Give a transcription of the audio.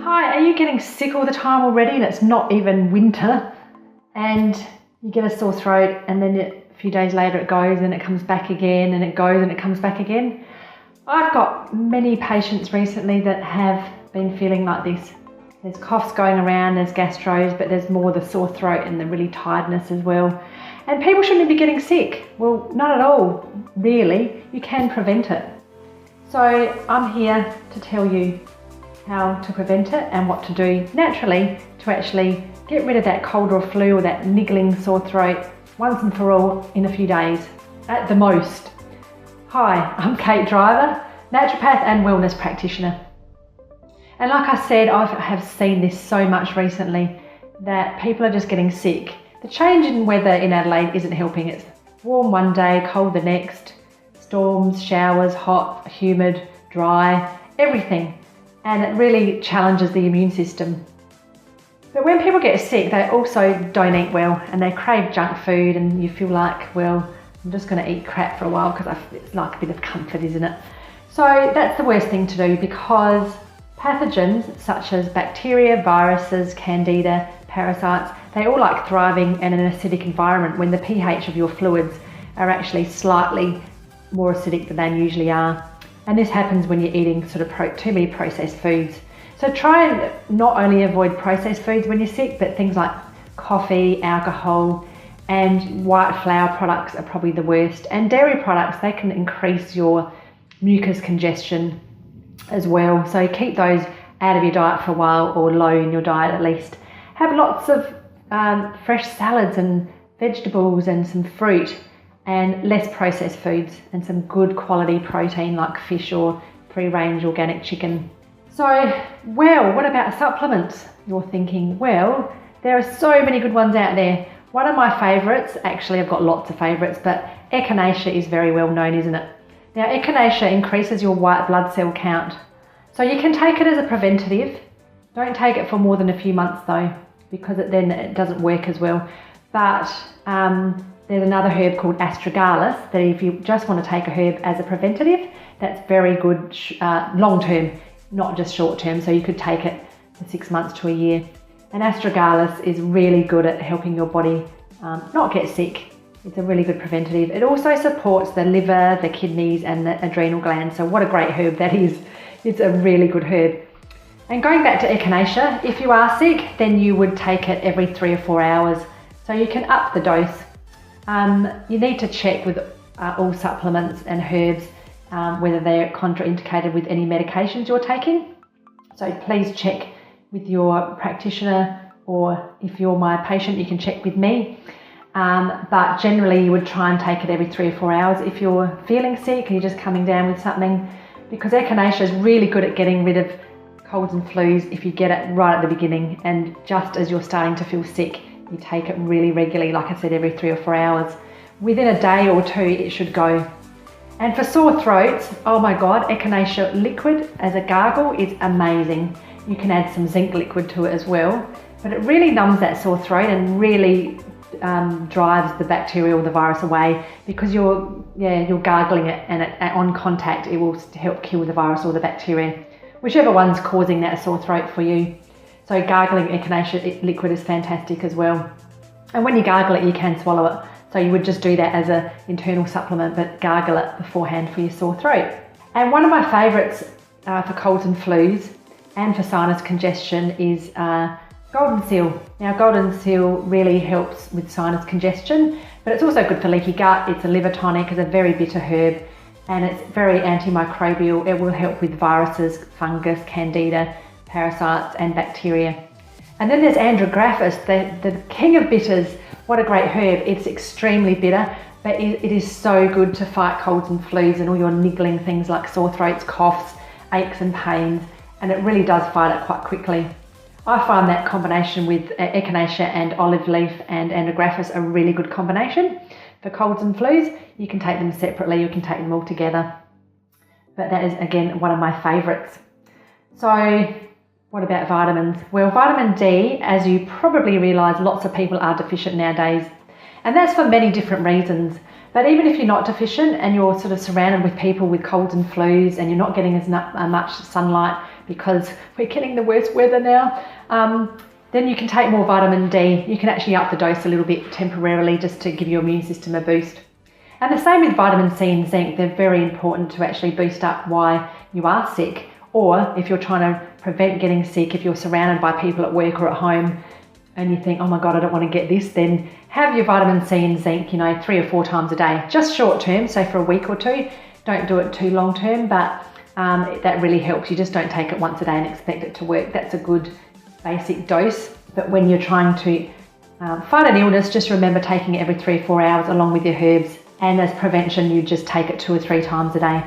Hi, are you getting sick all the time already and it's not even winter and you get a sore throat and then a few days later it goes and it comes back again and it goes and it comes back again? I've got many patients recently that have been feeling like this. There's coughs going around, there's gastros, but there's more the sore throat and the really tiredness as well. And people shouldn't be getting sick. Well, not at all, really. You can prevent it. So I'm here to tell you how to prevent it and what to do naturally to actually get rid of that cold or flu or that niggling sore throat once and for all in a few days at the most. Hi, I'm Kate Driver, naturopath and wellness practitioner. And like I said, I have seen this so much recently that people are just getting sick. The change in weather in Adelaide isn't helping. It's warm one day, cold the next, storms, showers, hot, humid, dry, everything. And it really challenges the immune system. But when people get sick, they also don't eat well and they crave junk food, and you feel like, well, I'm just going to eat crap for a while because it's like a bit of comfort, isn't it? So that's the worst thing to do, because pathogens such as bacteria, viruses, candida, parasites, they all like thriving in an acidic environment when the pH of your fluids are actually slightly more acidic than they usually are. And this happens when you're eating sort of too many processed foods. So try and not only avoid processed foods when you're sick, but things like coffee, alcohol, and white flour products are probably the worst. And dairy products, they can increase your mucus congestion as well. So keep those out of your diet for a while, or low in your diet at least. Have lots of fresh salads and vegetables and some fruit, and less processed foods, and some good quality protein like fish or free-range organic chicken. So, well, what about supplements? You're thinking, well, there are so many good ones out there. One of my favourites, actually I've got lots of favourites, but echinacea is very well known, isn't it? Now, echinacea increases your white blood cell count. So you can take it as a preventative. Don't take it for more than a few months though, because then it doesn't work as well. But there's another herb called astragalus that if you just want to take a herb as a preventative, that's very good long term, not just short term. So you could take it for 6 months to a year. And astragalus is really good at helping your body not get sick. It's a really good preventative. It also supports the liver, the kidneys and the adrenal glands. So what a great herb that is. It's a really good herb. And going back to echinacea, if you are sick, then you would take it every 3 or 4 hours. So you can up the dose. You need to check with all supplements and herbs whether they're contraindicated with any medications you're taking. So please check with your practitioner, or if you're my patient, you can check with me. But generally you would try and take it every 3 or 4 hours if you're feeling sick and you're just coming down with something, because echinacea is really good at getting rid of colds and flus if you get it right at the beginning, and just as you're starting to feel sick, you take it really regularly, like I said, every 3 or 4 hours. Within a day or two, it should go. And for sore throats, oh my God, echinacea liquid as a gargle is amazing. You can add some zinc liquid to it as well, but it really numbs that sore throat and really drives the bacteria or the virus away, because you're gargling it, and on contact, it will help kill the virus or the bacteria, whichever one's causing that sore throat for you. So gargling echinacea liquid is fantastic as well. And when you gargle it, you can swallow it. So you would just do that as an internal supplement, but gargle it beforehand for your sore throat. And one of my favourites for colds and flus and for sinus congestion is golden seal. Now, golden seal really helps with sinus congestion, but it's also good for leaky gut. It's a liver tonic, it's a very bitter herb, and it's very antimicrobial. It will help with viruses, fungus, candida, parasites and bacteria. And then there's andrographis, the king of bitters. What a great herb. It's extremely bitter, but it is so good to fight colds and flus and all your niggling things like sore throats, coughs, aches and pains, and it really does fight it quite quickly. I find that combination with echinacea and olive leaf and andrographis a really good combination for colds and flus. You can take them separately, you can take them all together, but that is again one of my favourites. So what about vitamins? Well, vitamin D, as you probably realise, lots of people are deficient nowadays. And that's for many different reasons. But even if you're not deficient and you're sort of surrounded with people with colds and flus and you're not getting as much sunlight, because we're getting the worst weather now, then you can take more vitamin D. You can actually up the dose a little bit temporarily just to give your immune system a boost. And the same with vitamin C and zinc. They're very important to actually boost up why you are sick, or if you're trying to prevent getting sick, if you're surrounded by people at work or at home and you think, oh my God, I don't want to get this, then have your vitamin C and zinc, 3 or 4 times a day, just short term, so for a week or two. Don't do it too long term, but that really helps. You just don't take it once a day and expect it to work. That's a good basic dose. But when you're trying to fight an illness, just remember taking it every 3 or 4 hours along with your herbs. And as prevention, you just take it 2 or 3 times a day.